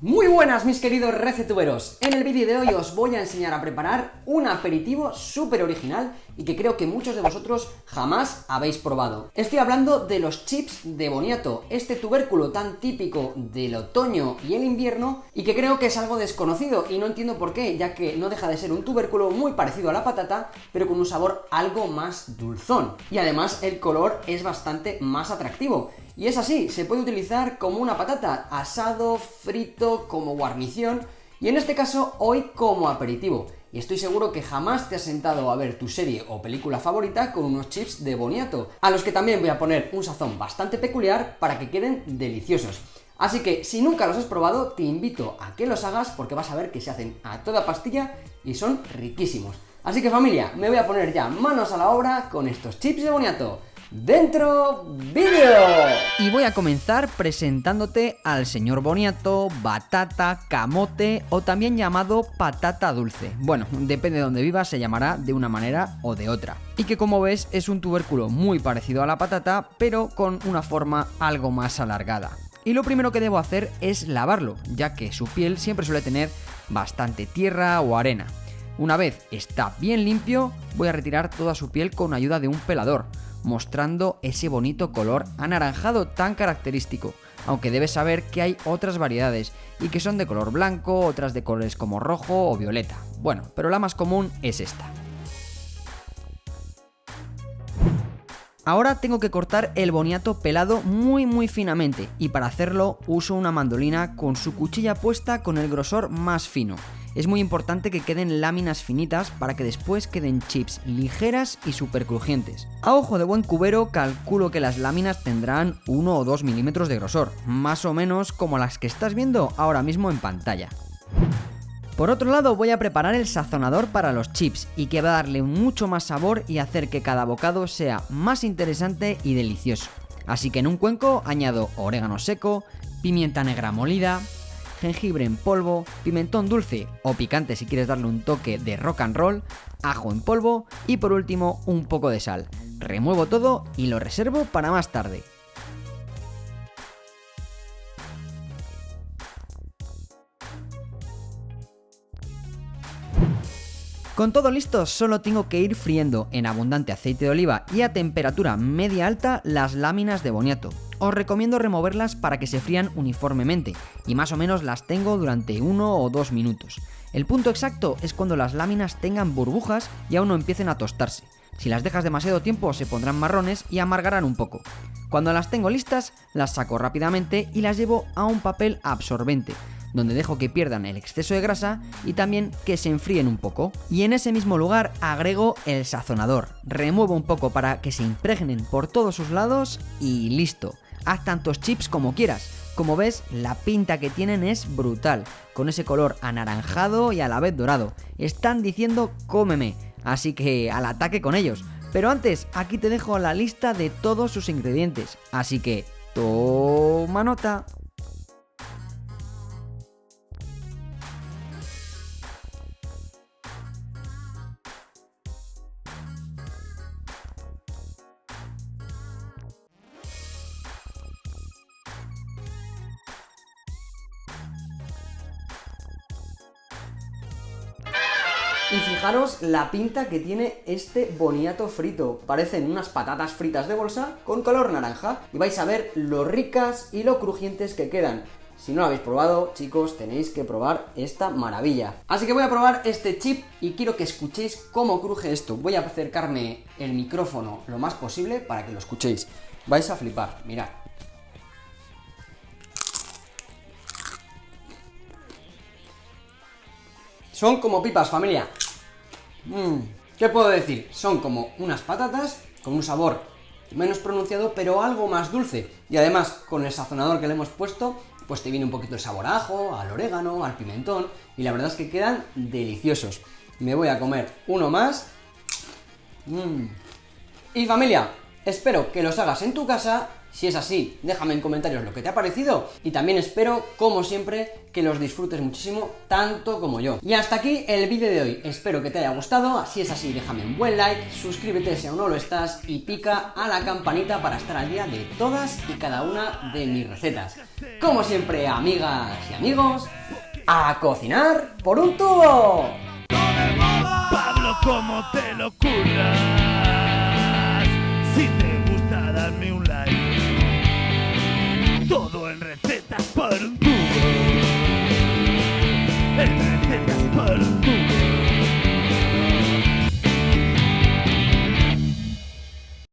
Muy buenas mis queridos recetuberos, en el vídeo de hoy os voy a enseñar a preparar un aperitivo súper original y que creo que muchos de vosotros jamás habéis probado. Estoy hablando de los chips de boniato, este tubérculo tan típico del otoño y el invierno y que creo que es algo desconocido y no entiendo por qué, ya que no deja de ser un tubérculo muy parecido a la patata, pero con un sabor algo más dulzón. Y además el color es bastante más atractivo. Y es así, se puede utilizar como una patata, asado, frito, como guarnición y en este caso hoy como aperitivo. Y estoy seguro que jamás te has sentado a ver tu serie o película favorita con unos chips de boniato, a los que también voy a poner un sazón bastante peculiar para que queden deliciosos. Así que si nunca los has probado, te invito a que los hagas porque vas a ver que se hacen a toda pastilla y son riquísimos. Así que familia, me voy a poner ya manos a la obra con estos chips de boniato. ¡Dentro vídeo! Y voy a comenzar presentándote al señor boniato, batata, camote o también llamado patata dulce. Bueno, depende de donde vivas, se llamará de una manera o de otra. Y que como ves es un tubérculo muy parecido a la patata, pero con una forma algo más alargada. Y lo primero que debo hacer es lavarlo, ya que su piel siempre suele tener bastante tierra o arena. Una vez está bien limpio, voy a retirar toda su piel con ayuda de un pelador, mostrando ese bonito color anaranjado tan característico, aunque debes saber que hay otras variedades y que son de color blanco, otras de colores como rojo o violeta. Bueno, pero la más común es esta. Ahora tengo que cortar el boniato pelado muy finamente y para hacerlo uso una mandolina con su cuchilla puesta con el grosor más fino. Es muy importante que queden láminas finitas para que después queden chips ligeras y súper crujientes. A ojo de buen cubero calculo que las láminas tendrán 1 o 2 milímetros de grosor, más o menos como las que estás viendo ahora mismo en pantalla. Por otro lado voy a preparar el sazonador para los chips y que va a darle mucho más sabor y hacer que cada bocado sea más interesante y delicioso. Así que en un cuenco añado orégano seco, pimienta negra molida, jengibre en polvo, pimentón dulce o picante si quieres darle un toque de rock and roll, ajo en polvo y por último un poco de sal. Remuevo todo y lo reservo para más tarde. Con todo listo, solo tengo que ir friendo en abundante aceite de oliva y a temperatura media alta las láminas de boniato. Os recomiendo removerlas para que se frían uniformemente y más o menos las tengo durante 1 o 2 minutos. El punto exacto es cuando las láminas tengan burbujas y aún no empiecen a tostarse. Si las dejas demasiado tiempo se pondrán marrones y amargarán un poco. Cuando las tengo listas, las saco rápidamente y las llevo a un papel absorbente, donde dejo que pierdan el exceso de grasa y también que se enfríen un poco. Y en ese mismo lugar agrego el sazonador, remuevo un poco para que se impregnen por todos sus lados y listo. Haz tantos chips como quieras. Como ves, la pinta que tienen es brutal, con ese color anaranjado y a la vez dorado. Están diciendo cómeme, así que al ataque con ellos. Pero antes, aquí te dejo la lista de todos sus ingredientes, así que toma nota. Y fijaros la pinta que tiene este boniato frito. Parecen unas patatas fritas de bolsa con color naranja. Y vais a ver lo ricas y lo crujientes que quedan. Si no lo habéis probado, chicos, tenéis que probar esta maravilla. Así que voy a probar este chip y quiero que escuchéis cómo cruje esto. Voy a acercarme el micrófono lo más posible para que lo escuchéis. Vais a flipar, mirad. Son como pipas, familia. ¿Qué puedo decir? Son como unas patatas con un sabor menos pronunciado, pero algo más dulce. Y además, con el sazonador que le hemos puesto, pues te viene un poquito el sabor a ajo, al orégano, al pimentón. Y la verdad es que quedan deliciosos. Me voy a comer uno más. Y familia, espero que los hagas en tu casa Si es así, déjame en comentarios lo que te ha parecido y también espero, como siempre, que los disfrutes muchísimo, tanto como yo. Y hasta aquí el vídeo de hoy. Espero que te haya gustado. Si es así, déjame un buen like, suscríbete si aún no lo estás y pica a la campanita para estar al día de todas y cada una de mis recetas. Como siempre, amigas y amigos, ¡a cocinar por un tubo! Pablo, ¿cómo te lo curras? Si te gusta, dame un like. Todo en receta.